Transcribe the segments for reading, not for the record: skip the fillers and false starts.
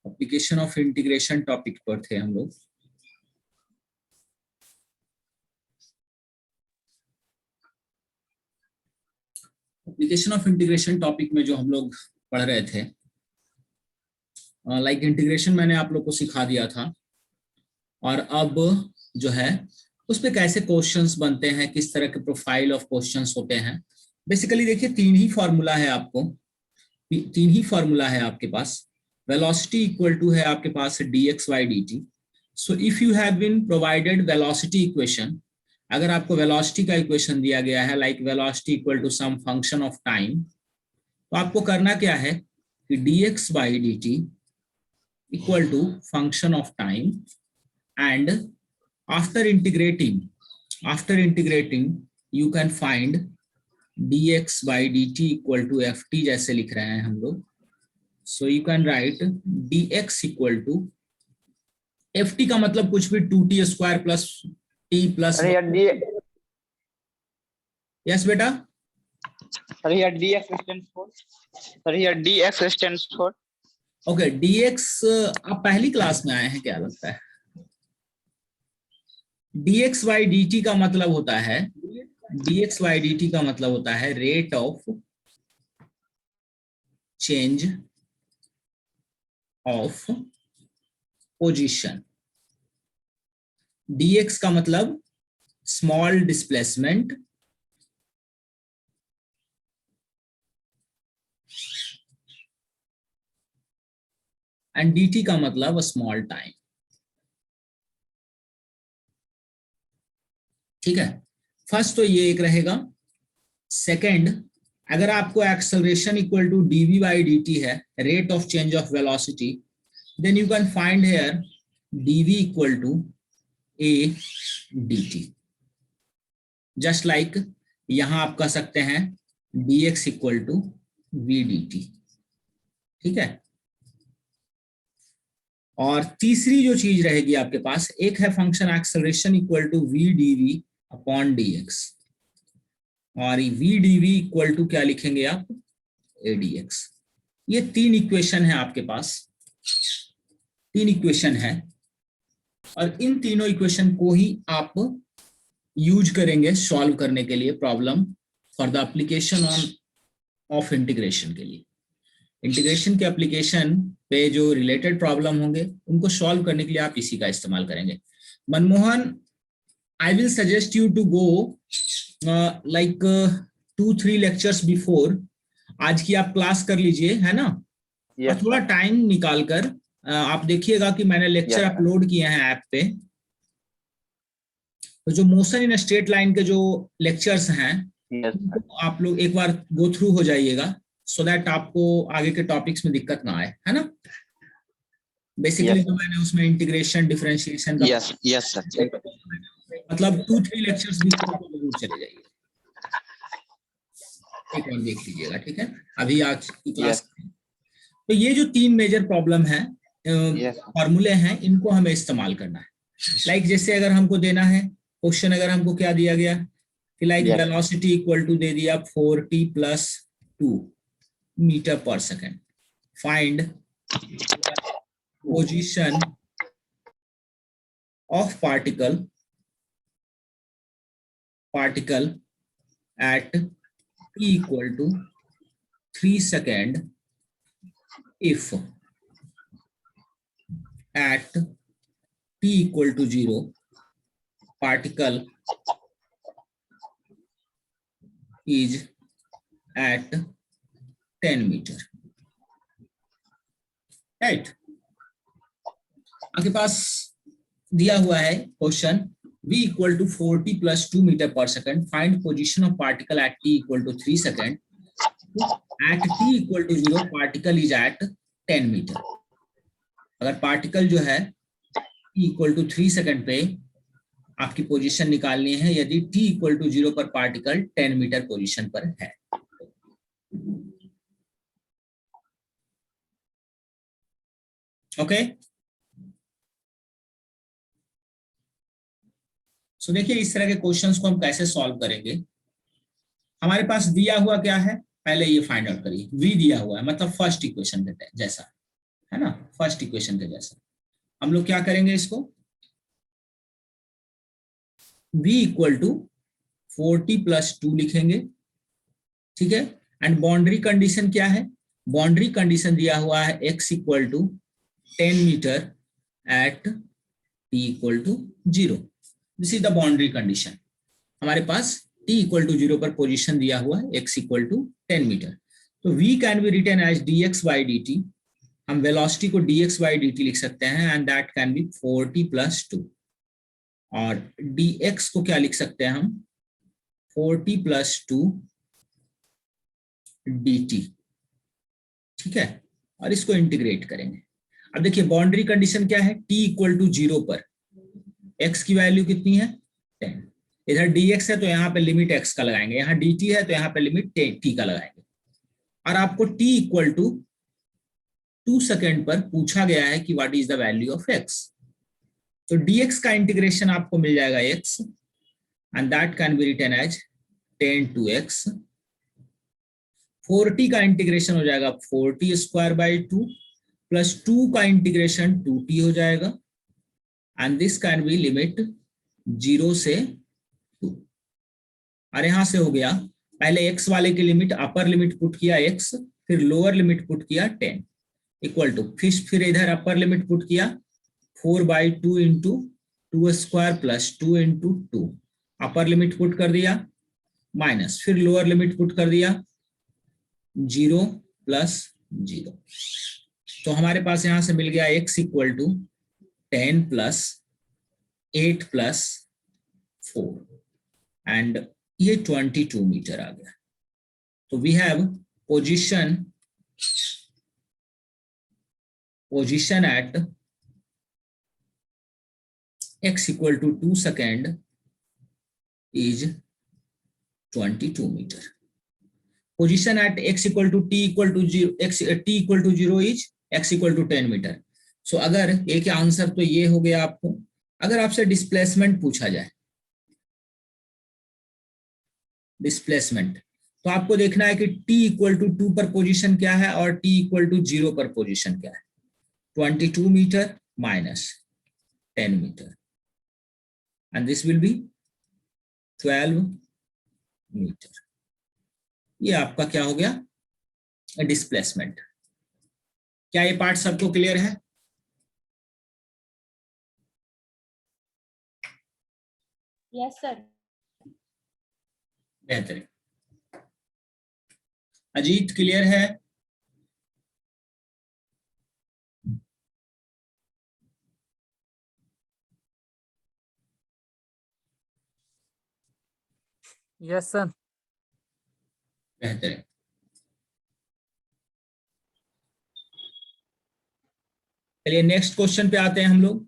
Application of integration topic पर थे हम लोग। एप्लीकेशन ऑफ इंटीग्रेशन टॉपिक में जो हम लोग पढ़ रहे थे, लाइक इंटीग्रेशन मैंने आप लोग को सिखा दिया था, और अब जो है उस पे कैसे क्वेश्चंस बनते हैं, किस तरह के प्रोफाइल ऑफ क्वेश्चंस होते हैं। बेसिकली देखिए तीन ही फॉर्मूला है आपके पास। वेलोसिटी इक्वल टू है आपके पास dx by dt। So if you have been provided velocity equation, अगर आपको वेलोसिटी का इक्वेशन दिया गया है like velocity equal to some function of time, तो आपको करना क्या है कि dx by dt equal to function of time, and after integrating you can find dx by dt equal to ft, जैसे लिख रहे हैं हम लोग। so you can write dx equal to ft का मतलब कुछ भी 2t square plus t plus. Yes बेटा। Sir here dx stands for okay dx आप पहली क्लास में आए हैं क्या लगता है? dx by dt का मतलब होता है rate of change of position. dx का मतलब स्मॉल डिस्प्लेसमेंट एंड dt का मतलब स्मॉल टाइम। ठीक है, फर्स्ट तो ये एक रहेगा। सेकंड, अगर आपको acceleration equal to dv by dt है, rate of change of velocity, then you can find here dv equal to a dt। Just like यहां आप कह सकते हैं dx equal to v dt। ठीक है, और तीसरी जो चीज रहेगी आपके पास, एक है function acceleration equal to v dv upon dx, और v dv इक्वल टू क्या लिखेंगे आप, a dx। ये तीन इक्वेशन है आपके पास, तीन इक्वेशन है, और इन तीनों इक्वेशन को ही आप यूज करेंगे सॉल्व करने के लिए problem for the application of integration के लिए। इंटीग्रेशन के एप्लीकेशन पे जो रिलेटेड प्रॉब्लम होंगे उनको सॉल्व करने के लिए आप इसी का इस्तेमाल करेंगे। Manmohan, I will suggest you to go like 2-3 lectures before। आज की आप क्लास कर लीजिए, है ना? yes, और थोड़ा टाइम निकाल कर आप देखिएगा कि मैंने लेक्चर अपलोड किए हैं ऐप पे। तो जो मोशन इन स्ट्रेट लाइन के जो लेक्चर्स हैं, yes, आप लोग एक बार गो थ्रू हो जाइएगा, सो दैट आपको आगे के टॉपिक्स में दिक्कत ना आए, है ना? बेसिकली जो मैंने उसमें इंटीग्रेशन डिफरेंशिएशन का यस सर, मतलब 2-3 लेक्चर्स भी जरूर चले जाइए, एक बार देख लीजिएगा। ठीक है, अभी आज की क्लास तो ये जो तीन मेजर प्रॉब्लम है, फॉर्मूले हैं, इनको हमें इस्तेमाल करना है। लाइक जैसे अगर हमको देना है क्वेश्चन, अगर हमको क्या दिया गया कि लाइक वेलोसिटी इक्वल टू दे दिया 4t + 2 मीटर पर second, find position of particle at t equal to 3 seconds if at t equal to 0 particle is at 10 meter। Right, आपके पास दिया हुआ है question v equal to 4t + 2 meter per second, find position of particle at t equal to 3 seconds, at t equal to 0 particle is at 10 meter। अगर particle जो है t equal to 3 second पे आपकी position निकालनी है, यदि t equal to 0 पर particle 10 metre position पर है। ओके, सो देखिए इस तरह के क्वेश्चंस को हम कैसे सॉल्व करेंगे। हमारे पास दिया हुआ क्या है, पहले ये फाइंड आउट करिए। v दिया हुआ है मतलब फर्स्ट इक्वेशन जैसा, है ना, फर्स्ट इक्वेशन के जैसा। हम लोग क्या करेंगे इसको, v इक्वल टू 40 + 2 लिखेंगे, ठीक है। एंड बाउंड्री कंडीशन क्या है, बाउंड्री कंडीशन दिया हुआ है x equal to 10 metre at t equal to 0। This is the boundary condition. हमारे पास t इक्वल टू 0 पर पोजीशन दिया हुआ है, x इक्वल टू 10 मीटर। तो v can be written as dx by dt। हम वेलोसिटी को dx by dt लिख सकते हैं, एंड दैट कैन बी 40 + 2। और dx को क्या लिख सकते हैं हम, 40 + 2 dt, ठीक है। और इसको इंटीग्रेट करेंगे। अब देखिए बाउंड्री कंडीशन क्या है, t इक्वल टू 0 पर x की वैल्यू कितनी है, 10। इधर dx है तो यहाँ पे लिमिट x का लगाएंगे, यहाँ dt है तो यहाँ पे लिमिट t का लगाएंगे। और आपको t इक्वल टू 2 सेकेंड पर पूछा गया है कि what is the value of x। तो dx का इंटीग्रेशन आपको मिल जाएगा x, and that can be written as 10 to x। 40 का इंटीग्रेशन हो जाएगा 40² 2 प्लस 2 का इंटीग्रेशन 2t हो जाएगा, and this can be limit 0 से 2। और यहां से हो गया, पहले x वाले की लिमिट, अपर लिमिट पुट किया x, फिर लोअर लिमिट पुट किया 10 इक्वल टू, फिर इधर अपर लिमिट पुट किया 4/2 into 2² plus 2 into 2, upper limit put कर दिया, माइनस, फिर लोअर लिमिट पुट कर दिया 0 + 0। तो हमारे पास यहां से मिल गया x इक्वल टू 10 + 8 + 4, एंड ये 22 मीटर आ गया। तो we have position at x equal to 2 second is 22 metre. Position at x equal to t equal to 0, t equal to 0 is x equal to 10 metre. So अगर एक answer तो ये हो गया आपको। अगर आपसे डिस्प्लेसमेंट पूछा जाए, डिस्प्लेसमेंट, तो आपको देखना है कि t इक्वल टू 2 पर पोजीशन क्या है और t इक्वल टू 0 पर पोजीशन क्या है। 22 metre minus 10 metre, and this will be 12 metre. ये आपका क्या हो गया, डिस्प्लेसमेंट। क्या ये पार्ट सबको क्लियर है? Yes sir. बेहतर। अजीत क्लियर है? Yes sir. बेहतर है। चलिए नेक्स्ट क्वेश्चन पे आते हैं हम लोग।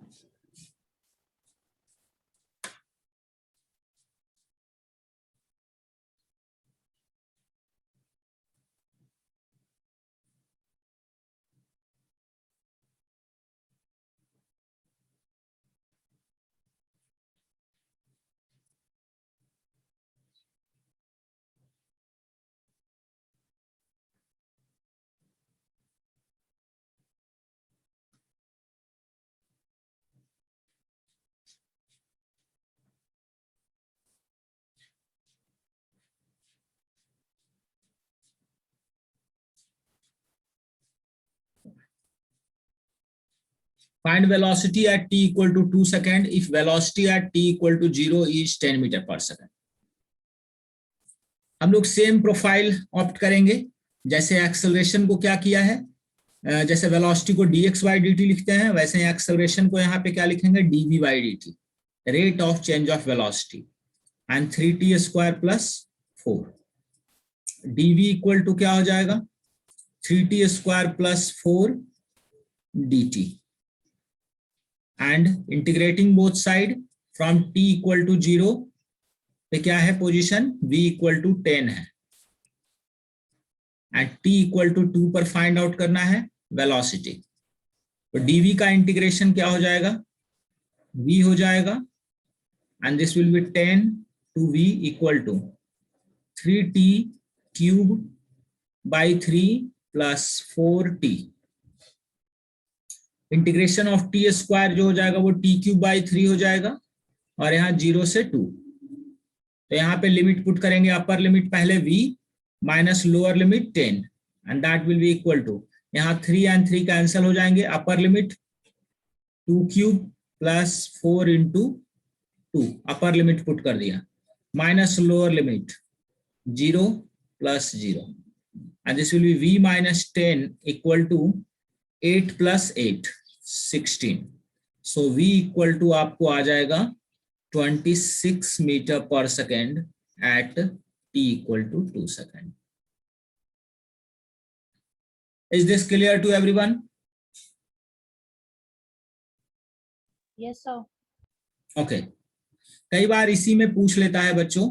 Find velocity at t equal to 2 second if velocity at t equal to 0 is 10 metre पर सेकंड। हम लोग सेम प्रोफाइल ऑप्ट करेंगे। जैसे एक्सेलरेशन को क्या किया है, जैसे वेलोसिटी को dx by dt लिखते हैं, वैसे एक्सेलरेशन को यहाँ पे क्या लिखेंगे, dv by dt, rate of change of velocity, and 3t² + 4। dv equal to क्या हो जाएगा, 3t² + 4 dt, and integrating both side from t equal to 0 पे क्या है पोजीशन, v इक्वल टू 10 है, एंड t इक्वल टू 2 पर find out करना है वेलोसिटी। तो dv का इंटीग्रेशन क्या हो जाएगा, v हो जाएगा, and this will be 10 to v equal to 3t³ / 3 + 4t। Integration of t square जो हो जाएगा वो टी क्यूब बाई 3 हो जाएगा, और यहाँ 0 से 2। तो यहाँ पे लिमिट पुट करेंगे, अपर लिमिट पहले v minus lower limit 10 and that will be equal to, यहाँ 3 एंड 3 कैंसिल हो जाएंगे, upper limit 2 cube plus 4 into 2, upper limit put कर दिया, minus lower limit 0 plus 0 and this will be v minus 10 equal to 8 plus 8 16। So v equal to आपको आ जाएगा 26 metre पर second at t equal to 2 seconds. Is this clear to everyone? Yes, sir. Okay. कई बार इसी में पूछ लेता है बच्चों,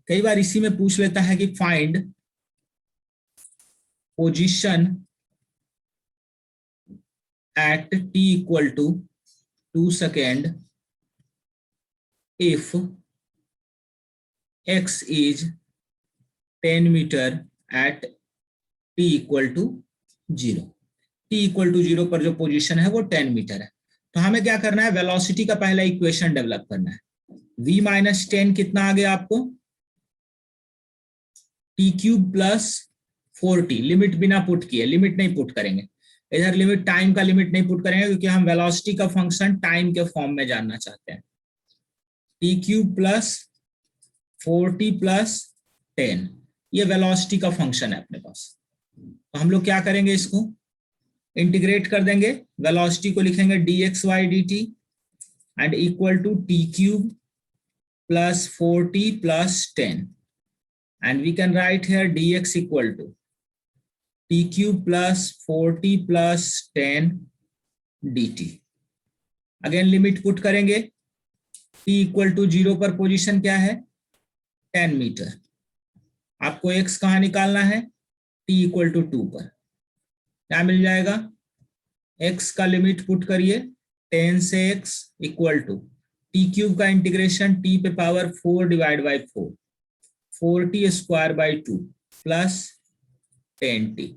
कई बार इसी में पूछ लेता है कि find position at t equal to 2 second if x is 10 meter at t equal to 0। t equal to 0 पर जो पोजीशन है वो 10 मीटर है। तो हमें क्या करना है, वेलोसिटी का पहला इक्वेशन डेवलप करना है। v माइनस 10 कितना आ गया आपको, T cube plus 4t, limit बिना पुट किए, लिमिट नहीं पुट करेंगे इधर, लिमिट टाइम का लिमिट नहीं पुट करेंगे क्योंकि हम वेलोसिटी का फंक्शन टाइम के फॉर्म में जानना चाहते हैं। T cube plus 4t plus 10, ये वेलोसिटी का फंक्शन है अपने पास। तो हम लोग क्या करेंगे, इसको इंटीग्रेट कर देंगे, वेलोसिटी को लिखेंगे dxy dt and equal to t cube plus 4t plus 10 and we can write here dx equal to t cube plus 4t plus 10 dt। Again limit put करेंगे, t इक्वल टू 0 पर position क्या है 10 metre, आपको x कहाँ निकालना है, t equal to 2 पर, क्या मिल जाएगा, x का लिमिट पुट करिए 10 से x equal to t cube का इंटीग्रेशन t पे power 4 divide by 4, 4t square by 2 plus 10t।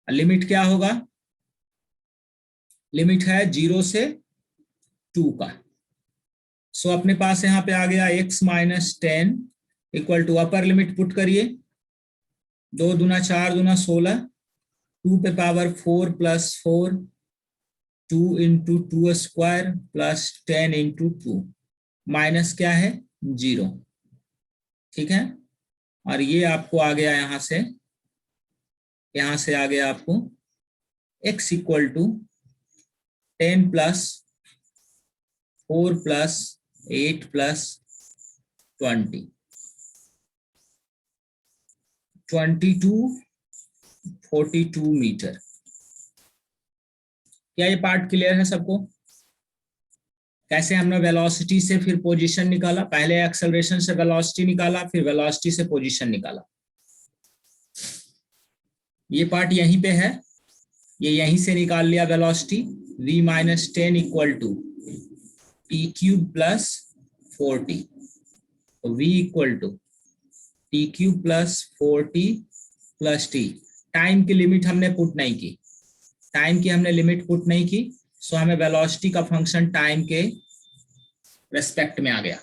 Limit क्या होगा, लिमिट है 0 से 2 का। सो अपने पास यहाँ पे आ गया x minus 10 equal to, upper limit put करिए, 2 दूना 4 दूना 16, 2 पे power 4 plus 4, 2 into 2 square plus 10 into 2, minus क्या है 0, ठीक है। और ये आपको आ गया यहाँ से आ गया आपको x equal to 10 plus 4 plus 8 plus 20, 42 metre. क्या ये पार्ट क्लियर है सबको, कैसे हमने वेलोसिटी से फिर पोजीशन निकाला, पहले एक्सेलरेशन से वेलोसिटी निकाला, फिर वेलोसिटी से पोजीशन निकाला। ये पार्ट यहीं पे है, ये यहीं से निकाल लिया velocity, v minus 10 equal to t cube plus 4t, तो v equal to t cube plus 4t plus t। Time की लिमिट हमने पुट नहीं की, टाइम की हमने लिमिट पुट नहीं की, सो हमें वेलोसिटी का फंक्शन टाइम के रेस्पेक्ट में आ गया।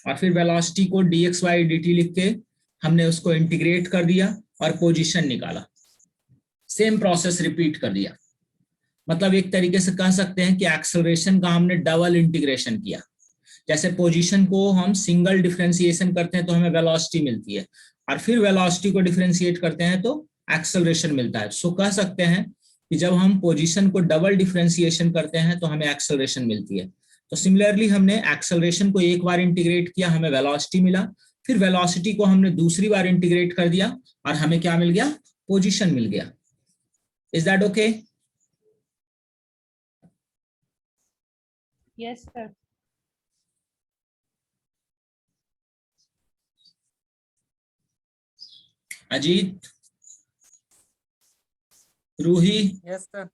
और फिर वेलोसिटी को dxy dt लिख के हमने उसको इंटीग्रेट कर दिया और पोजीशन निकाला, सेम प्रोसेस रिपीट कर दिया। मतलब एक तरीके से कह सकते हैं कि एक्सेलरेशन का हमने डबल इंटीग्रेशन किया। जैसे पोजीशन को हम सिंगल डिफरेंशिएशन करते हैं तो हमें वेलोसिटी मिलती है, और फिर वेलोसिटी को डिफरेंशिएट करते हैं तो एक्सेलरेशन मिलता है। सो कह सकते हैं कि जब हम पोजीशन को डबल डिफरेंशिएशन करते हैं तो हमें एक्सेलरेशन मिलती है। तो सिमिलरली हमने एक्सेलरेशन को एक बार इंटीग्रेट किया, हमें वेलोसिटी मिला, फिर वेलोसिटी को हमने दूसरी बार इंटीग्रेट कर दिया और हमें क्या मिल गया, पोजीशन मिल गया। Is that okay? Yes, sir. Ajit, Ruhi, Yes, sir.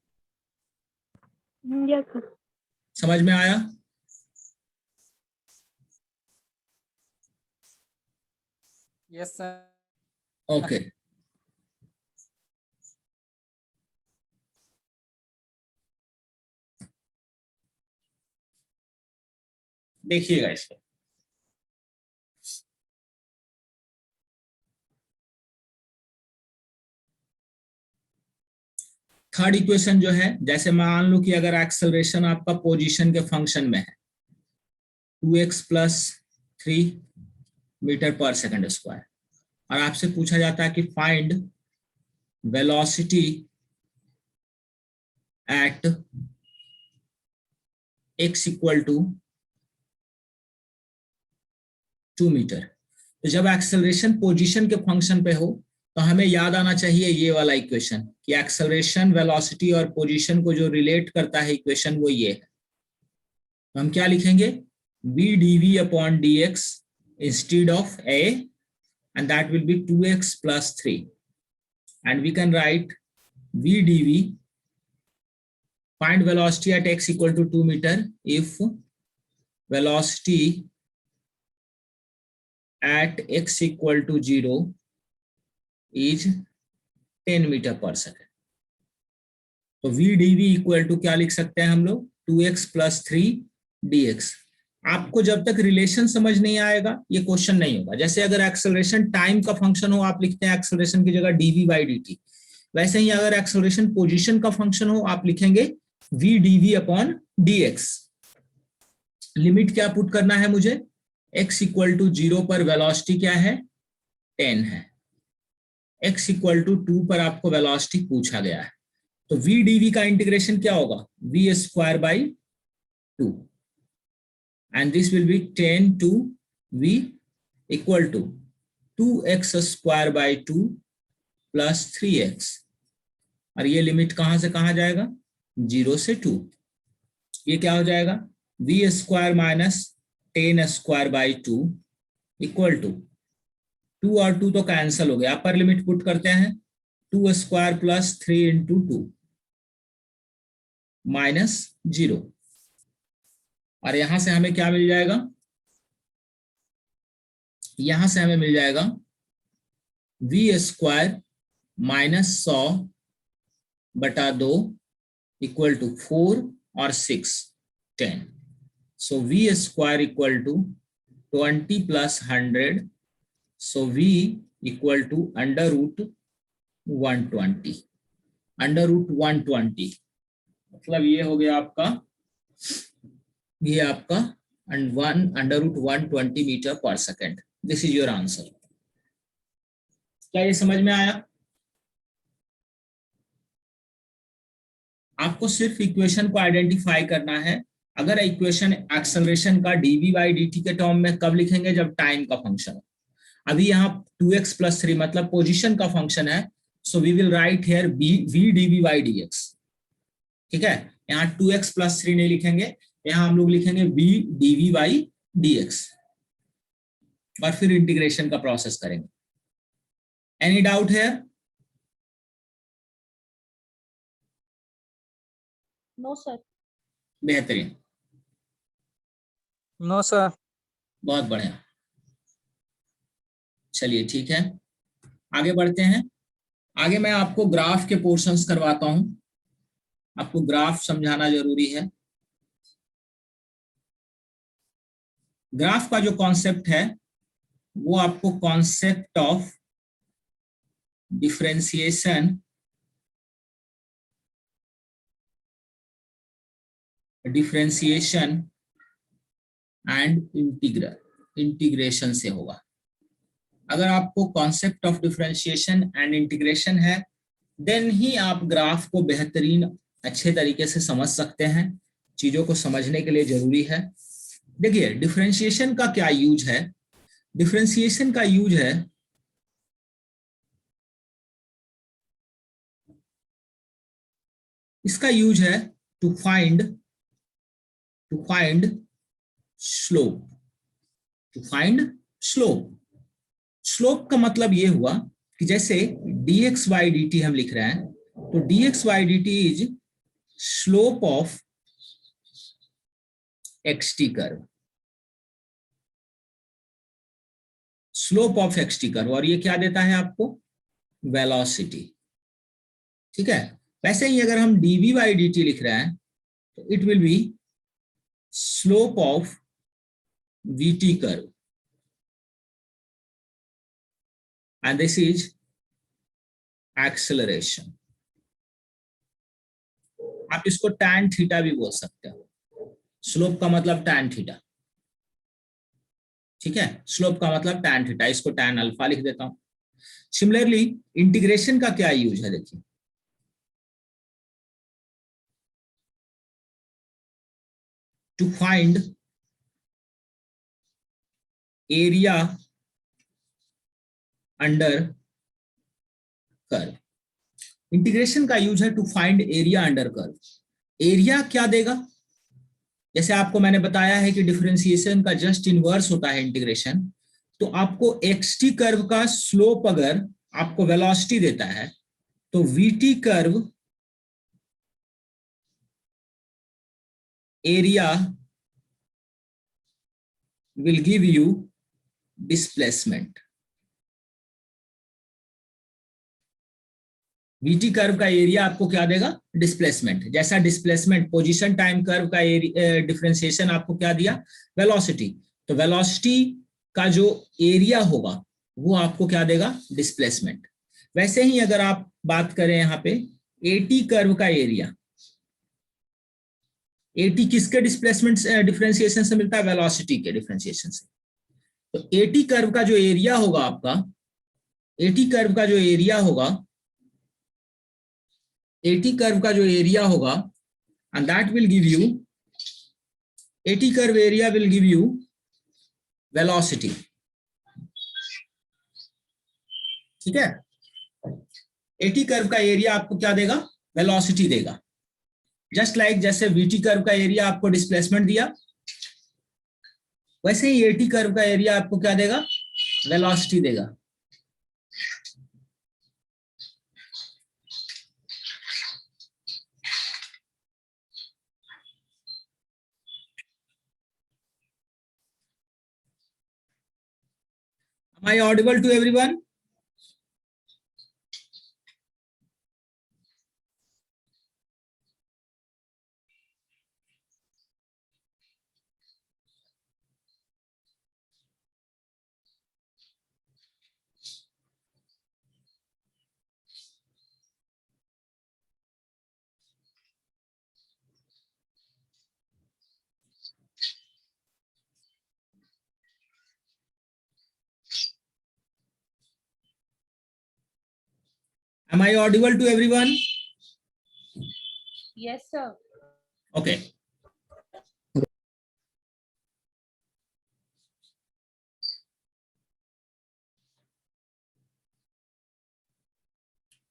Yes, sir. समझ में आया? Yes, sir. ओके देखिएगा इसको। थर्ड इक्वेशन जो है, जैसे मान लो कि अगर एक्सेलरेशन आपका पोजीशन के फंक्शन में है 2x प्लस 3 मीटर पर सेकंड स्क्वायर, और आपसे पूछा जाता है कि find velocity at x equal to 2 metre. तो जब एक्सेलरेशन पोजीशन के फंक्शन पे हो तो हमें याद आना चाहिए ये वाला इक्वेशन कि एक्सेलरेशन वेलोसिटी और पोजीशन को जो रिलेट करता है इक्वेशन वो ये है। तो हम क्या लिखेंगे, v dv upon dx instead of a, and that will be 2x plus 3, and we can write v dv find velocity at x equal to 2 meter if velocity at x equal to 0 is 10 metre पर second. तो v dv equal to क्या लिख सकते हैं हम लोग, 2x plus 3 dx। आपको जब तक रिलेशन समझ नहीं आएगा ये क्वेश्चन नहीं होगा। जैसे अगर एक्सेलरेशन टाइम का फंक्शन हो, आप लिखते हैं एक्सेलरेशन की जगह dv by dt, वैसे ही अगर एक्सेलरेशन पोजीशन का फंक्शन हो आप लिखेंगे v dv upon dx। Limit क्या पुट करना है मुझे, x इक्वल टू 0 पर वेलोसिटी क्या है, 10 है, x इक्वल टू 2 पर आपको वेलोसिटी पूछा गया है। तो v dv का इंटीग्रेशन क्या होगा, v square by 2, and this will be 10 to v equal to 2x square by 2 plus 3x, और ये लिमिट कहां से कहां जाएगा, 0 से 2। ये क्या हो जाएगा, v square minus 10 square by 2 equal to 2 और 2 तो कैंसिल हो गया, अपर लिमिट पुट करते हैं 2 स्क्वायर प्लस 3 इंटू 2 माइनस 0, और यहां से हमें क्या मिल जाएगा, यहां से हमें मिल जाएगा v स्क्वायर माइनस 100 बटा 2 इक्वल टू 4 और 6 10। So v square equal to 20 plus 100, so v equal to under root 120। Under root 120 मतलब ये हो गया आपका, ये आपका 1 अंडर रूट 120 मीटर पर second. This is your answer. क्या ये समझ में आया? आपको सिर्फ इक्वेशन को आइडेंटिफाई करना है। अगर इक्वेशन एक्सेलरेशन का dv बाई dt के टर्म में कब लिखेंगे, जब टाइम का फंक्शन हो। अभी यहाँ 2x प्लस 3 मतलब पोजीशन का फंक्शन है, so we will write here v dv by dx। ठीक है, यहाँ 2x प्लस 3 नहीं लिखेंगे, यहाँ हम लोग लिखेंगे v dv बाई dx, और फिर इंटीग्रेशन का प्रोसेस करेंगे। एनी डाउट है? No, sir. बेहतरीन, नो सर। बहुत बढ़िया। चलिए ठीक है, आगे बढ़ते हैं। आगे मैं आपको ग्राफ के पोर्शंस करवाता हूं। आपको ग्राफ समझाना जरूरी है। ग्राफ का जो कॉन्सेप्ट है वो आपको concept of differentiation and integration से होगा। अगर आपको concept of differentiation and integration है देन ही आप ग्राफ को बेहतरीन अच्छे तरीके से समझ सकते हैं। चीजों को समझने के लिए जरूरी है। देखिए डिफरेंशिएशन का क्या यूज है। डिफरेंशिएशन का यूज है इसका यूज है टू फाइंड स्लोप। स्लोप का मतलब ये हुआ कि जैसे dx by dt हम लिख रहे हैं, तो dx by dt is slope of xt curve, slope of xt curve, और ये क्या देता है आपको, वेलोसिटी। ठीक है, वैसे ही अगर हम dv by dt लिख रहे हैं तो it will be slope of VT curve, and this is acceleration. आप इसको tan थीटा भी बोल सकते हो। स्लोप का मतलब tan थीटा, ठीक है, स्लोप का मतलब tan थीटा, इसको tan अल्फा लिख देता हूं। सिमिलरली इंटीग्रेशन का क्या यूज है, देखिए to find area under curve. Integration का यूज है to find area under curve. Area क्या देगा, जैसे आपको मैंने बताया है कि डिफरेंशिएशन का जस्ट इनवर्स होता है इंटीग्रेशन। तो आपको एक्सटी कर्व का स्लोप अगर आपको वेलोसिटी देता है तो VT curve area will give you displacement. VT curve का एरिया आपको क्या देगा, डिस्प्लेसमेंट। जैसा डिस्प्लेसमेंट पोजीशन टाइम कर्व का डिफरेंशिएशन आपको क्या दिया, वेलोसिटी। तो वेलोसिटी का जो एरिया होगा वो आपको क्या देगा, डिस्प्लेसमेंट। वैसे ही अगर आप बात करें यहाँ पे एटी कर्व का एरिया, एटी किसके डिस्प्लेसमेंट डिफरेंशिएशन से मिलता है, वेलोसिटी के डिफरेंशिएशन से। तो एटी कर्व का जो एरिया होगा आपका, एटी कर्व का जो एरिया होगा, एटी कर्व का जो एरिया होगा, and that will give you, eighty curve area will give you velocity, ठीक है। एटी कर्व का एरिया आपको क्या देगा, वेलोसिटी देगा। जस्ट लाइक जैसे वीटी कर्व का एरिया आपको डिस्प्लेसमेंट दिया, वैसे ही एटी कर्व का एरिया आपको क्या देगा, वेलोसिटी देगा। Am I audible to everyone? Am I audible to everyone? Yes, sir. Okay.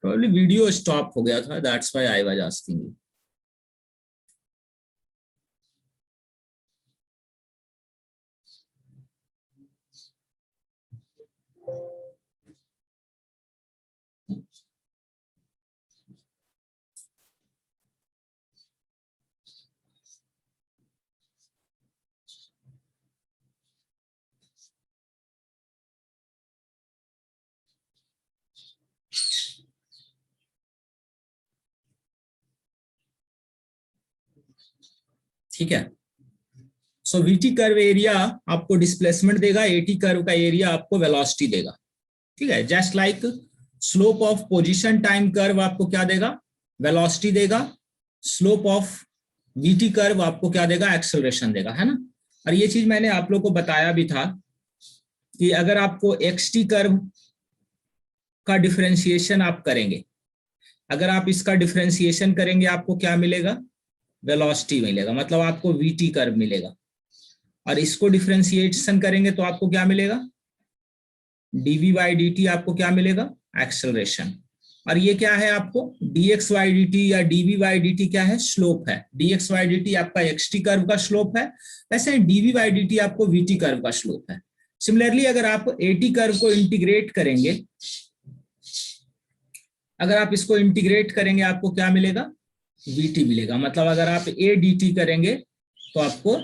Probably video stop हो गया था, that's why I was asking you. ठीक है। सो वीटी कर्व एरिया आपको डिस्प्लेसमेंट देगा, एटी कर्व का एरिया आपको वेलोसिटी देगा, ठीक है। Just like slope of position time curve आपको क्या देगा, वेलोसिटी देगा। स्लोप ऑफ वीटी कर्व आपको क्या देगा, एक्सेलरेशन देगा, है ना। और ये चीज मैंने आप लोग को बताया भी था कि अगर आपको एक्सटी कर्व का डिफरेंशिएशन आप करेंगे, अगर आप इसका डिफरेंशिएशन करेंगे आपको क्या मिलेगा, वेलोसिटी मिलेगा, मतलब आपको वीटी कर्व मिलेगा। और इसको डिफरेंशिएशन करेंगे तो आपको क्या मिलेगा, डीवी बाई डी टी आपको क्या मिलेगा, एक्सेलरेशन। और ये क्या है आपको, dx बाई डी टी या dv बाई डी टी क्या है, स्लोप है। dx बाई डी टी आपका एक्सटी कर्व का स्लोप है, वैसे dv बाई डी टी आपको vt कर्व का स्लोप है। सिमिलरली अगर आप एटी कर्व को इंटीग्रेट करेंगे, अगर आप इसको इंटीग्रेट करेंगे आपको क्या मिलेगा, vt मिलेगा। मतलब अगर आप a dt करेंगे तो आपको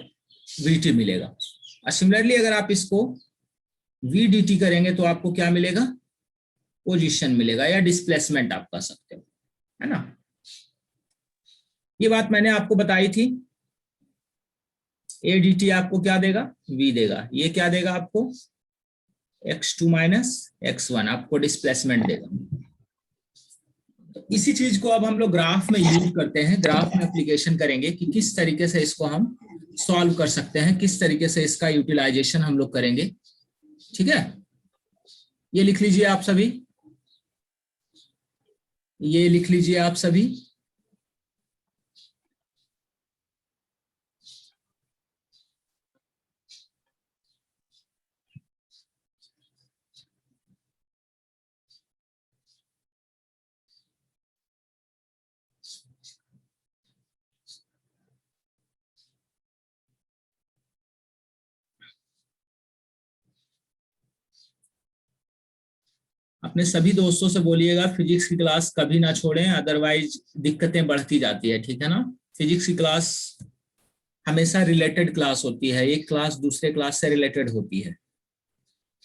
vt मिलेगा। और सिमिलरली अगर आप इसको v dt करेंगे तो आपको क्या मिलेगा, पोजीशन मिलेगा या डिस्प्लेसमेंट आप कह सकते हो, है ना। ये बात मैंने आपको बताई थी ए डी टी आपको क्या देगा, v देगा। ये क्या देगा आपको, x2 माइनस x1 आपको डिस्प्लेसमेंट देगा। तो इसी चीज को अब हम लोग ग्राफ में यूज करते हैं, ग्राफ में एप्लीकेशन करेंगे कि किस तरीके से इसको हम सॉल्व कर सकते हैं, किस तरीके से इसका यूटिलाइजेशन हम लोग करेंगे। ठीक है, ये लिख लीजिए आप सभी, ये लिख लीजिए आप सभी। अपने सभी दोस्तों से बोलिएगा फिजिक्स की क्लास कभी ना छोड़ें, अदरवाइज दिक्कतें बढ़ती जाती है। ठीक है ना, फिजिक्स की क्लास हमेशा रिलेटेड क्लास होती है, एक क्लास दूसरे क्लास से रिलेटेड होती है।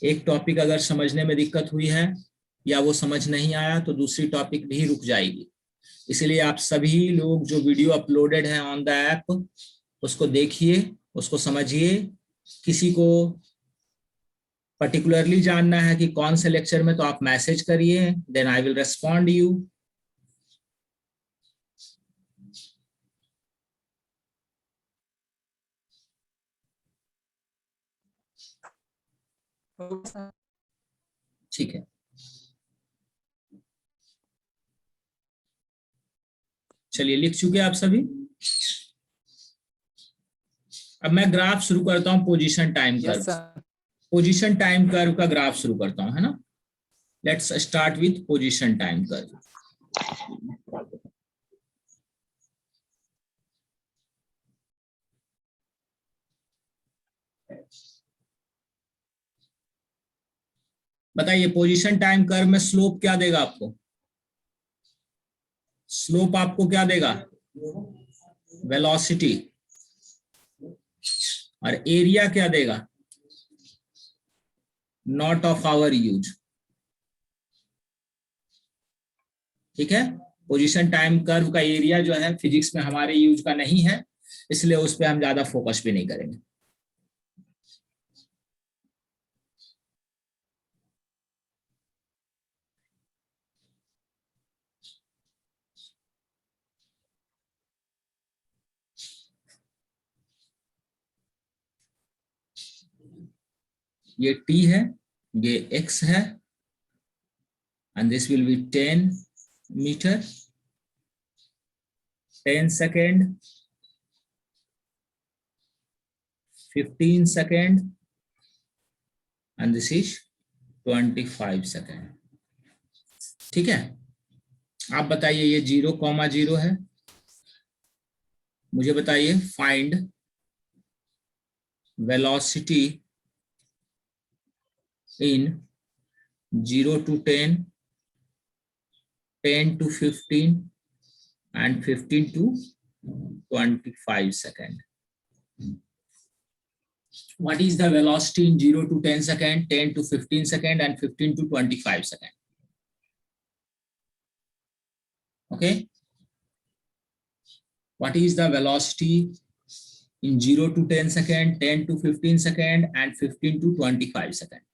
एक टॉपिक अगर समझने में दिक्कत हुई है या वो समझ नहीं आया तो दूसरी टॉपिक भी रुक जाएगी। इसलिए आप सभी लोग जो वीडियो अपलोडेड है ऑन द ऐप उसको देखिए, उसको समझिए। किसी को पर्टिकुलरली जानना है कि कौन से लेक्चर में, तो आप मैसेज करिए, then I will respond you. ठीक है, चलिए लिख चुके आप सभी। अब मैं ग्राफ शुरू करता हूं, position time curve. Yes sir. Position time curve का ग्राफ शुरू करता हूं, है ना। Let's start with position time curve. बताइए पोजीशन टाइम कर्व में स्लोप क्या देगा आपको, स्लोप आपको क्या देगा, वेलोसिटी। और एरिया क्या देगा, नॉट ऑफ आवर यूज। ठीक है, पोजीशन टाइम कर्व का एरिया जो है फिजिक्स में हमारे यूज का नहीं है, इसलिए उस पर हम ज्यादा फोकस भी नहीं करेंगे। ये t है, ये x है, and this will be 10 meter, 10 second, 15 second, and this is 25 second। ठीक है, आप बताइए ये 0,0 है। मुझे बताइए find velocity in 0 to 10, 10 to 15 and 15 to 25 second. What is the velocity in 0 to 10 second, 10 to 15 second and 15 to 25 second? Okay. What is the velocity in 0 to 10 second, 10 to 15 second and 15 to 25 second?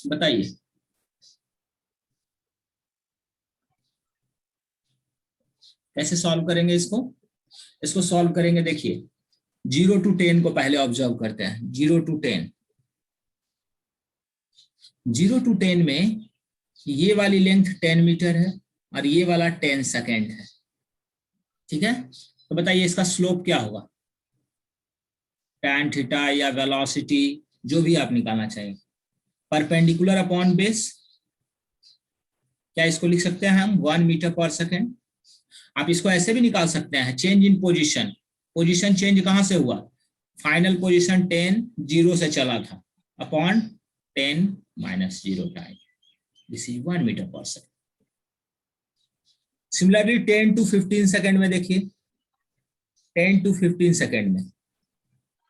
बताइए। कैसे solve करेंगे इसको, इसको solve करेंगे, देखिए 0 to 10 को पहले observe करते हैं। 0 to 10, 0 to 10 में ये वाली लेंथ 10 मीटर है और ये वाला 10 सेकेंड है। ठीक है, तो बताइए इसका स्लोप क्या होगा, tan थीटा या वेलोसिटी जो भी आप निकालना चाहिए। परपेंडिकुलर अपॉन बेस, क्या इसको लिख सकते हैं हम 1 मीटर पर सेकेंड। आप इसको ऐसे भी निकाल सकते हैं, change in position. Position change कहां से हुआ, फाइनल पोजीशन 10 0 से चला था upon 10 minus 0 time, this is 1 metre पर सेकेंड। सिमिलरली 10 to 15 सेकेंड में देखिए, 10 to 15 सेकेंड में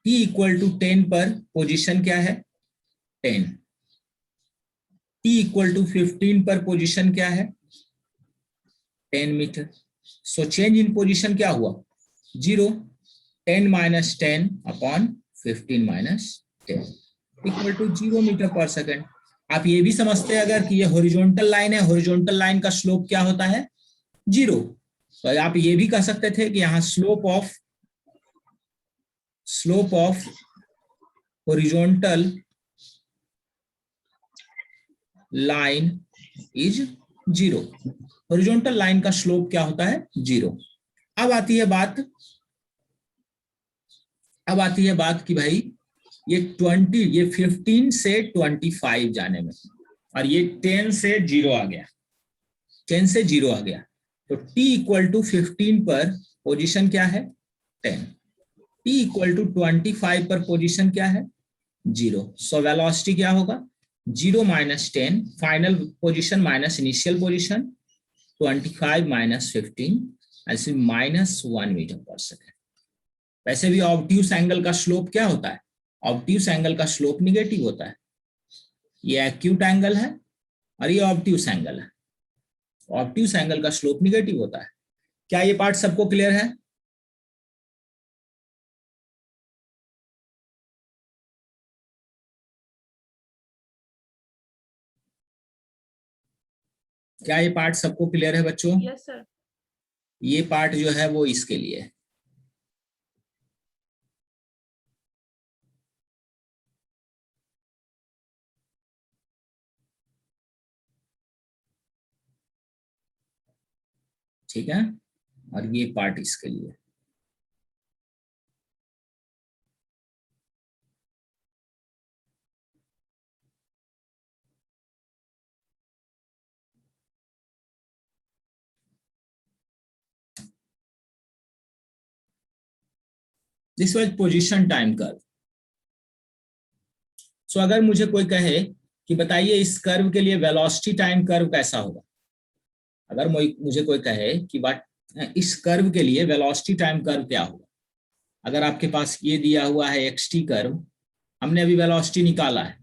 t इक्वल टू 10 पर पोजीशन क्या है 10, t इक्वल टू 15 पर पोजीशन क्या है 10 metre. So change in position क्या हुआ 0, 10 minus 10 upon 15 minus 10 equal to 0 metre पर सेकेंड। आप ये भी समझते हैं अगर कि ये हॉरिजॉन्टल लाइन है, हॉरिजॉन्टल लाइन का स्लोप क्या होता है 0, तो आप ये भी कह सकते थे कि यहाँ slope of horizontal line is 0। Horizontal line का स्लोप क्या होता है 0। अब आती है बात कि भाई ये 15 से 25 जाने में, और ये 10 से 0 आ गया, 10 से 0 आ गया, तो t इक्वल टू 15 पर पोजीशन क्या है 10, t इक्वल टू 25 पर पोजीशन क्या है 0। सो वेलोसिटी क्या होगा 0 minus 10, final position minus initial position, 25 minus 15 ऐसे माइनस 1 मीटर पर सेकेंड। वैसे भी ऑब्ट्यूस एंगल का स्लोप क्या होता है, ऑब्ट्यूस एंगल का स्लोप निगेटिव होता है। ये एक्यूट एंगल है और ये ऑब्ट्यूस एंगल है, ऑब्ट्यूस एंगल का स्लोप निगेटिव होता है। क्या ये पार्ट सबको क्लियर है? क्या ये पार्ट सबको क्लियर है बच्चों? Yes sir. ये पार्ट जो है वो इसके लिए है। ठीक है, और ये पार्ट इसके लिए। This was position time curve. So अगर मुझे कोई कहे कि बताइए इस कर्व के लिए वेलोसिटी टाइम कर्व कैसा होगा, अगर मुझे कोई कहे कि इस कर्व के लिए वेलोसिटी टाइम कर्व क्या होगा, अगर आपके पास ये दिया हुआ है एक्सटी कर्व, हमने अभी वेलोसिटी निकाला है,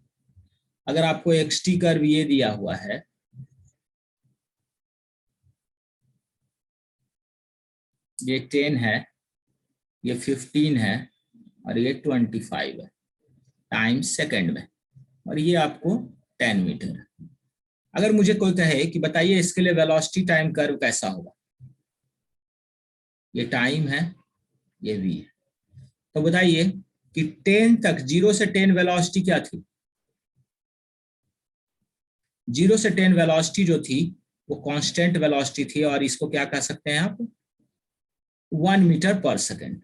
अगर आपको एक्सटी कर्व ये दिया हुआ है, ये 10 है, ये 15 है और ये 25 है टाइम सेकंड में, और ये आपको 10 मीटर है। अगर मुझे कोई कहे कि बताइए इसके लिए वेलोसिटी टाइम कर्व कैसा होगा, ये टाइम है, ये v है, तो बताइए कि 10 तक 0 से 10 वेलोसिटी क्या थी, 0 से 10 वेलोसिटी जो थी वो कांस्टेंट वेलोसिटी थी, और इसको क्या कह सकते हैं आप 1 मीटर पर सेकेंड।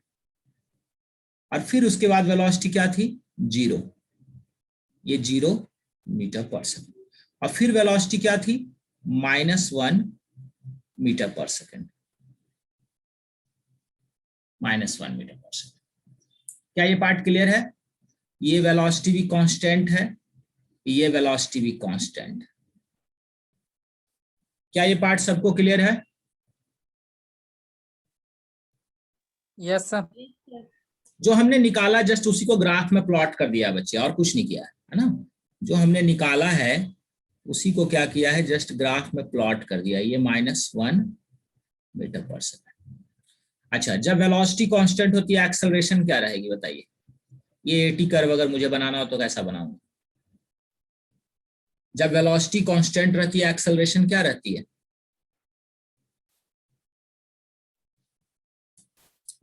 और फिर उसके बाद वेलोसिटी क्या थी 0, ये 0 मीटर पर सेकेंड, और फिर वेलोसिटी क्या थी -1 मीटर पर सेकेंड, -1 मीटर पर सेकेंड। क्या ये पार्ट क्लियर है? ये वेलोसिटी भी कांस्टेंट है, ये वेलोसिटी भी कांस्टेंट है। क्या ये पार्ट सबको क्लियर है? Yes sir. जो हमने निकाला जस्ट उसी को ग्राफ में प्लॉट कर दिया बच्चे, और कुछ नहीं किया है ना। जो हमने निकाला है उसी को क्या किया है, जस्ट ग्राफ में प्लॉट कर दिया, ये -1 मीटर पर सेकेंड। अच्छा, जब वेलोसिटी कांस्टेंट होती है एक्सेलरेशन क्या रहेगी बताइए? ये 80 कर्व अगर मुझे बनाना हो तो कैसा बनाऊंगा? जब वेलोसिटी कांस्टेंट रहती है एक्सेलरेशन क्या रहती है,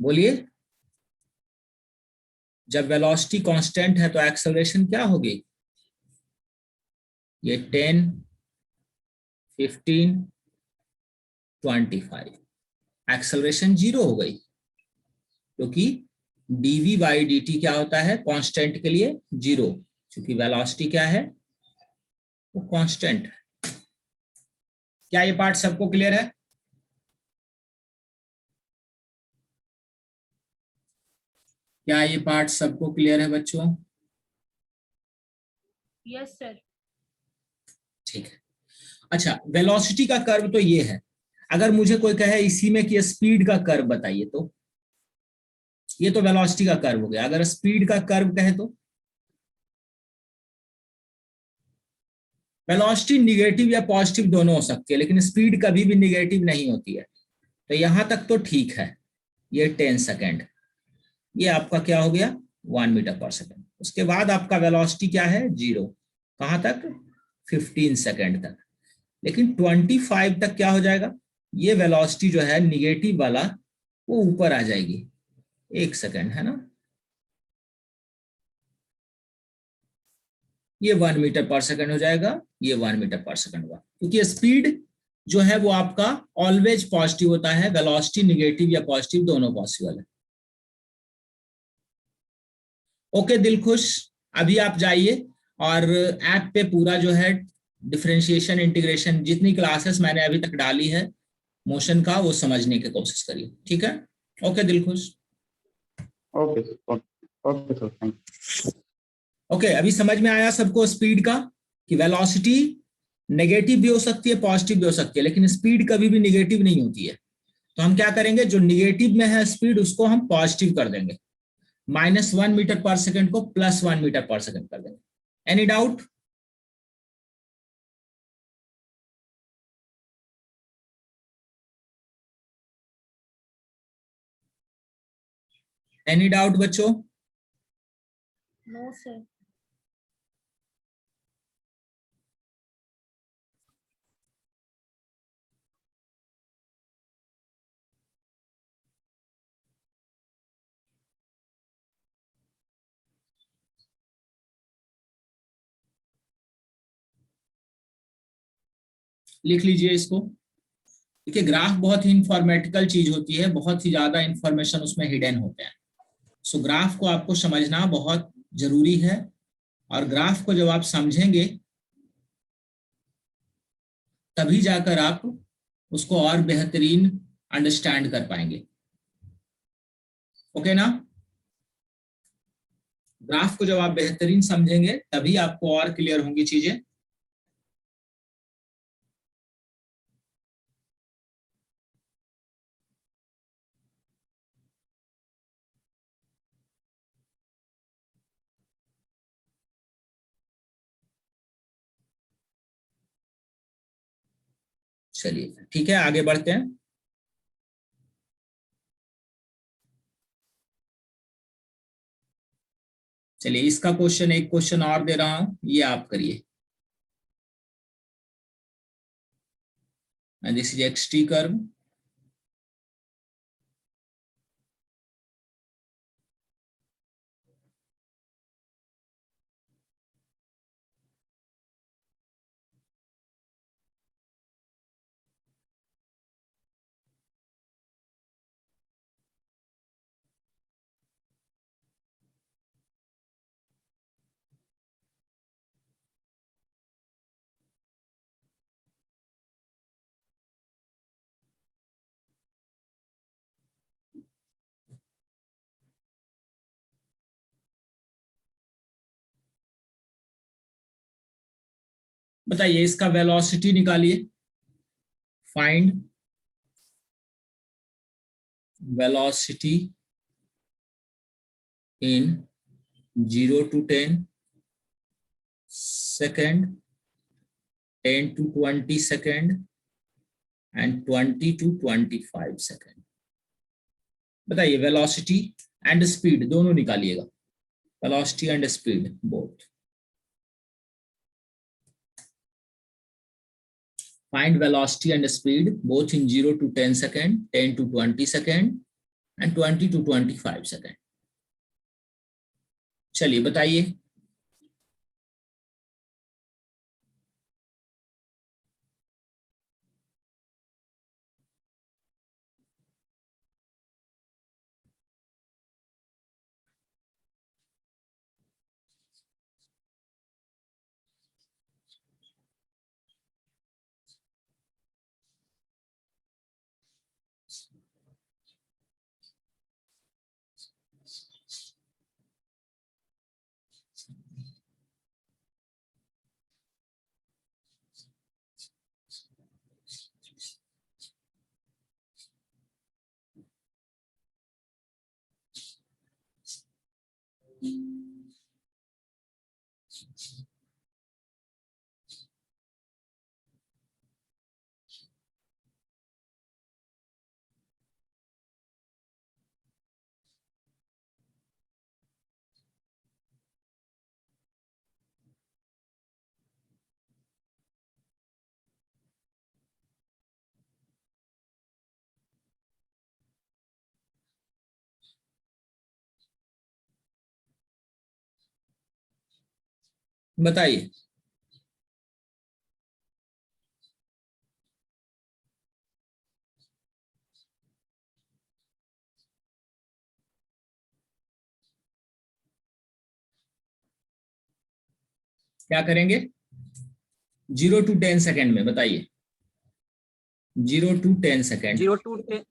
बोलिए। जब वेलोसिटी कांस्टेंट है तो एक्सेलरेशन क्या होगी, ये 10, 15, 25, एक्सेलरेशन 0 हो गई, क्योंकि dv बाई dt क्या होता है कांस्टेंट के लिए 0, क्योंकि वेलोसिटी क्या है वो कांस्टेंट है। क्या ये पार्ट सबको क्लियर है? क्या ये पार्ट सबको क्लियर है बच्चों? Yes, sir. ठीक है। अच्छा, वेलोसिटी का कर्व तो ये है। अगर मुझे कोई कहे इसी में कि स्पीड का कर्व बताइए, तो ये तो वेलोसिटी का कर्व हो गया। अगर स्पीड का कर्व कहे तो वेलोसिटी निगेटिव या पॉजिटिव दोनों हो सकती है, लेकिन स्पीड कभी भी निगेटिव नहीं होती है। तो यहां तक तो ठीक है, ये 10 सेकेंड, ये आपका क्या हो गया 1 मीटर पर सेकेंड। उसके बाद आपका वेलोसिटी क्या है 0, कहां तक 15 सेकेंड तक। लेकिन 25 तक क्या हो जाएगा, ये वेलोसिटी जो है निगेटिव वाला वो ऊपर आ जाएगी, 1 सेकेंड है ना, ये 1 मीटर पर सेकेंड हो जाएगा, ये 1 मीटर पर सेकेंड हुआ। क्योंकि स्पीड जो है वो आपका ऑलवेज पॉजिटिव होता है, वेलोसिटी निगेटिव या पॉजिटिव दोनों पॉसिबल है। ओके दिल खुश, अभी आप जाइए और ऐप पे पूरा जो है डिफरेंशिएशन इंटीग्रेशन जितनी क्लासेस मैंने अभी तक डाली है मोशन का वो समझने की कोशिश करिए, ठीक है? ओके दिल खुश। Okay sir, okay sir, thank you. Okay, अभी समझ में आया सबको स्पीड का कि वेलोसिटी नेगेटिव भी हो सकती है पॉजिटिव भी हो सकती है, लेकिन स्पीड कभी भी नेगेटिव नहीं होती है। तो हम क्या करेंगे, जो निगेटिव में है स्पीड उसको हम पॉजिटिव कर देंगे, -1 मीटर पर सेकंड को +1 मीटर पर सेकंड कर देंगे। Any doubt? एनी डाउट बच्चों? No, sir. लिख लीजिए इसको। देखिए ग्राफ बहुत ही इंफॉर्मेटिकल चीज होती है, बहुत ही ज्यादा इंफॉर्मेशन उसमें हिडन होते हैं। सो ग्राफ को आपको समझना बहुत जरूरी है, और ग्राफ को जब आप समझेंगे तभी जाकर आप उसको और बेहतरीन अंडरस्टैंड कर पाएंगे। ओके ना? ग्राफ को जब आप बेहतरीन समझेंगे तभी आपको और क्लियर होंगी चीजें। चलिए ठीक है, आगे बढ़ते हैं। चलिए इसका क्वेश्चन, एक क्वेश्चन और दे रहा हूं, ये आप करिए। and this is xt curve. बताइए इसका वेलोसिटी निकालिए। Find velocity in 0 to 10 second, 10 to 20 second and 20 to 25 second। बताइए वेलोसिटी एंड स्पीड दोनों निकालिएगा, velocity and speed both. Find velocity and speed both in 0 to 10 second, 10 to 20 second and 20 to 25 second। चलिए बताइए। बताइए। क्या करेंगे 0 to 10 second में? बताइए 0 to 10 सेकेंड। 0 to 10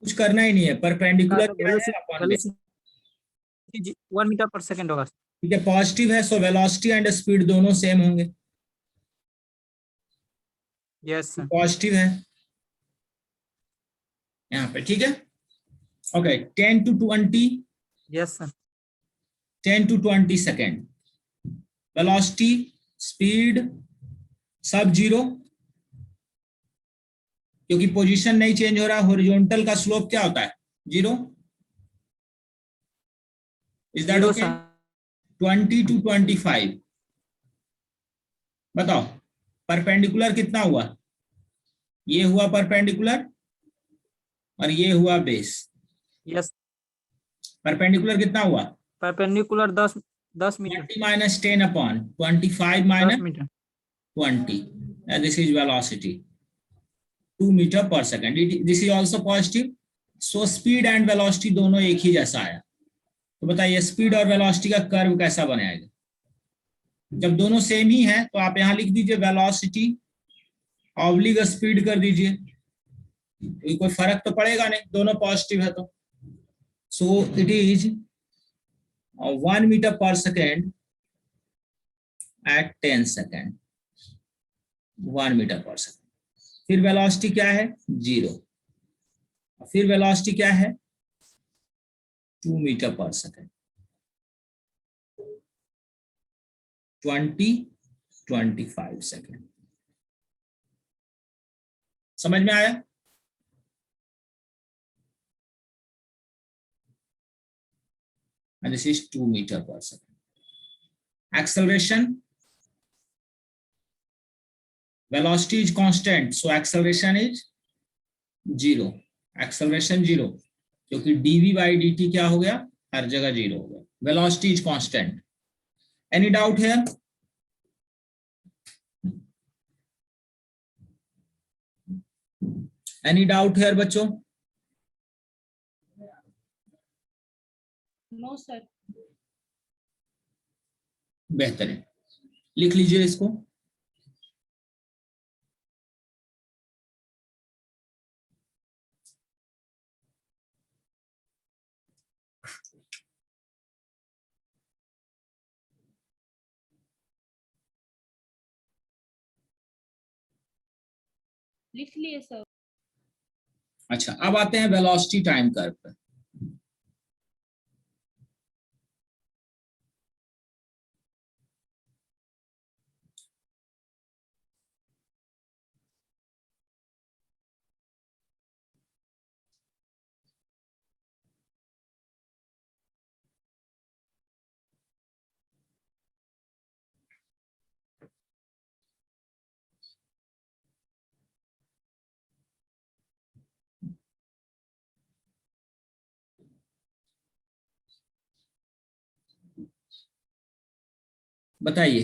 कुछ करना ही नहीं है, परपेंडिकुलर क्या है अपॉन बेस। वेलोसिटी 1 मीटर पर सेकंड होगा। ठीक है, पॉजिटिव है, सो वेलोसिटी एंड स्पीड दोनों सेम होंगे। Yes sir. पॉजिटिव है यहाँ पे, ठीक है। Okay 10 to 20, yes sir. 10 to 20 second. Velocity, speed सब 0, क्योंकि पोजीशन नहीं चेंज हो रहा। हॉरिजॉन्टल का स्लोप क्या होता है? 0। Is that 0 okay? Sir. 20 to 25, बताओ परपेंडिकुलर कितना हुआ? ये हुआ परपेंडिकुलर और ये हुआ बेस। यस। परपेंडिकुलर कितना हुआ? Perpendicular 10 metre. 20 minus 10 upon 25 10 minus metre. 20, and this is velocity 2 meter per second. This is also positive, so speed and velocity दोनों एक ही जैसा आया। तो बताइए स्पीड और वेलोसिटी का कर्व कैसा बनाएगा? जब दोनों सेम ही है तो आप यहां लिख दीजिए वेलोसिटी ऑब्लिक स्पीड कर दीजिए, कोई फर्क तो पड़ेगा नहीं, दोनों पॉजिटिव है तो। सो इट इज 1 मीटर पर सेकेंड एट 10 सेकेंड, 1 मीटर पर सेकेंड। फिर वेलोसिटी क्या है? 0। फिर वेलोसिटी क्या है? 2 मीटर पर सेकेंड। 25 सेकेंड। समझ में आया? And this is 2 meter per second. Acceleration, velocity is constant, so acceleration is 0. Acceleration 0, क्योंकि dv by dt क्या हो गया? हर जगह 0 हो गया। Velocity is constant. Any doubt here? Any doubt here बच्चों? No, sir. बेहतरीन, लिख लीजिए इसको। लिख लिए सर। अच्छा, अब आते हैं वेलोसिटी टाइम कर्व पर। बताइए,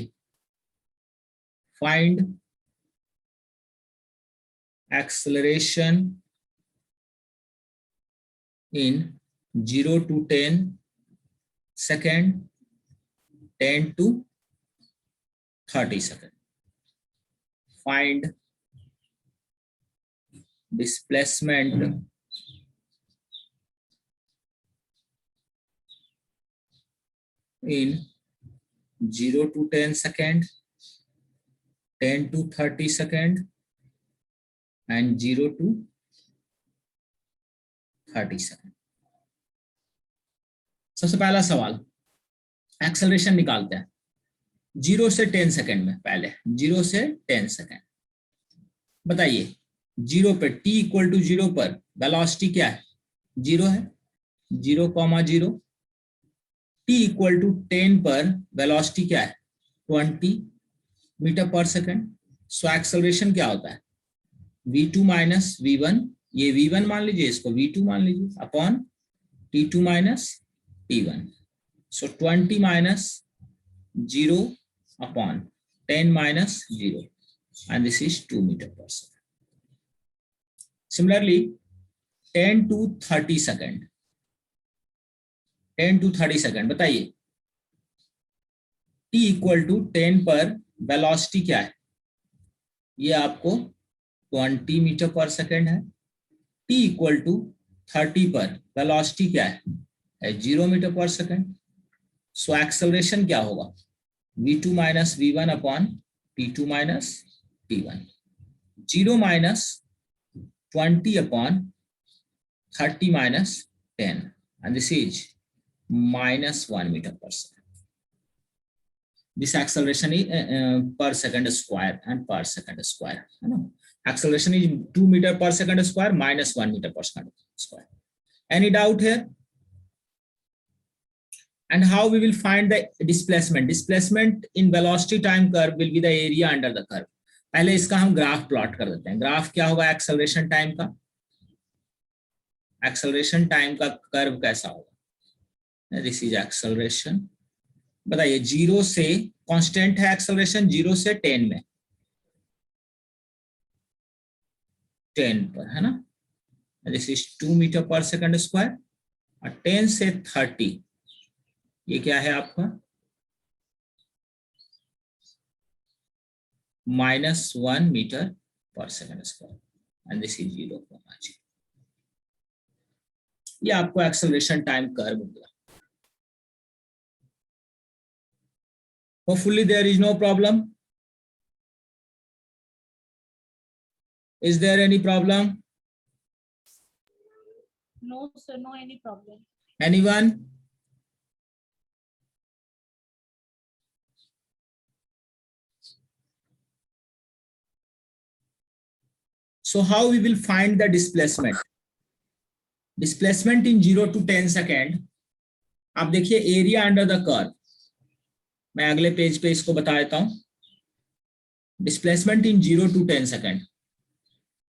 find acceleration in 0 to 10 second, 10 to 30 second. Find displacement in 0 to 10 second, 10 to 30 second and 0 to 30 second। सबसे पहला सवाल, एक्सेलरेशन निकालते हैं। 0 से 10 सेकंड में, पहले 0 से 10 सेकंड बताइए। 0 पे t इक्वल टू 0 पर वेलोसिटी क्या है? 0 है, 0,0। t इक्वल टू 10 पर वेलोसिटी क्या है? 20 मीटर पर सेकंड। सो एक्सेलरेशन क्या होता है? v2 माइनस v1, ये v1 मान लीजिए, इसको v2 मान लीजिए, upon t2 minus t1। So 20 minus 0 upon 10 minus 0, and this is 2 meter per second. Similarly, 10 to 30 second, 10 to 30 second बताइए। t इक्वल टू 10 पर वेलोसिटी क्या है? ये आपको 20 मीटर पर सेकेंड है। t इक्वल टू 30 पर वेलोसिटी क्या है? 0 मीटर पर सेकेंड। सो एक्सेलरेशन क्या होगा? v2 minus v1 upon t2 minus t1। 0 minus 20 upon 30 minus 10, and this is minus 1 meter per second. This acceleration is per second square and per second square. Acceleration is 2 meter per second square minus 1 meter per second square. Any doubt here? And how we will find the displacement? Displacement in velocity time curve will be the area under the curve. पहले इसका हम graph plot कर देते हैं। Graph क्या होगा acceleration time का? Acceleration time का कर्व कैसा होगा? This is acceleration. बताइए 0 से कांस्टेंट है एक्सेलरेशन, 0 से 10 में, 10 पर है ना। दिस इज 2 मीटर पर सेकंड स्क्वायर। और 10 से 30 ये क्या है आपका? -1 मीटर पर second square, and this is 0,0। ये आपको एक्सेलरेशन टाइम कर्व मिला। Hopefully there is no problem. Is there any problem? No, sir. No any problem. Anyone? So how we will find the displacement? Displacement in 0 to 10 second. आप देखिए area under the curve, मैं अगले page पे इसको बता देता हूं। Displacement in 0 to 10 second,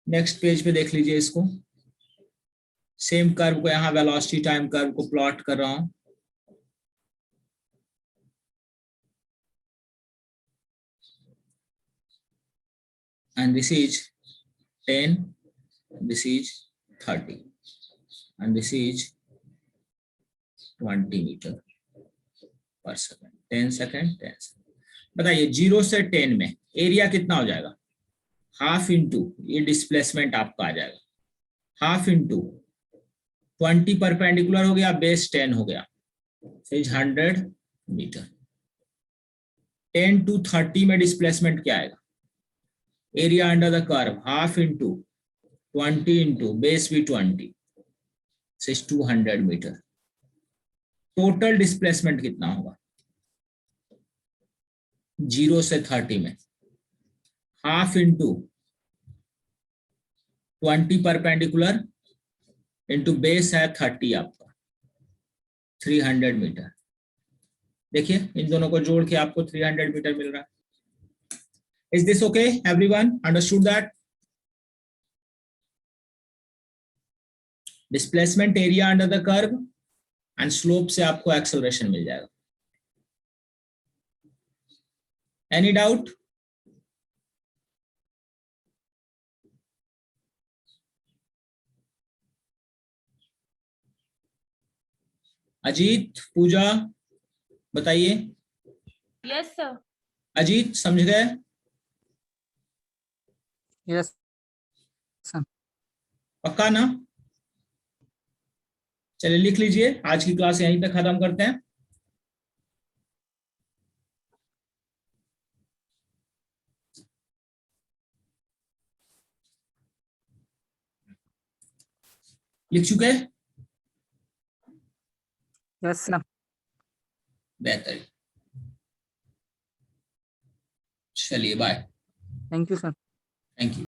next page पे देख लीजिए इसको। सेम कर्व को यहां वेलोसिटी टाइम कर्व को प्लॉट कर रहा हूं। And this is 10, this is 30, and this is 20 metre पर सेकंड। 10 second 10 second. बताइए 0 से 10 में एरिया कितना हो जाएगा? हाफ इंटू ये डिस्प्लेसमेंट आपका आ जाएगा, हाफ इंटू 20 परपेंडिकुलर हो गया, बेस 10 हो गया, इज 100 मीटर। 10 to 30 में डिस्प्लेसमेंट क्या आएगा? Area under the curve half into 20 into base भी 20, 200 मीटर। टोटल डिस्प्लेसमेंट कितना होगा 0 से 30 में? Half into 20 perpendicular into base है 30 आपका, 300 मीटर। देखिए इन दोनों को जोड़ के आपको 300 मीटर मिल रहा है। Is this okay everyone? Understood that? Displacement area under the curve and slope से आपको एक्सेलरेशन मिल जाएगा। Any doubt? अजीत, पूजा बताइए। Yes, sir. अजीत समझ गए? यस पक्का ना? चलिए लिख लीजिए, आज की क्लास यहीं तक खत्म करते हैं। लिख चुके? Yes sir. बेहतर। चलिए bye. Thank you sir. Thank you.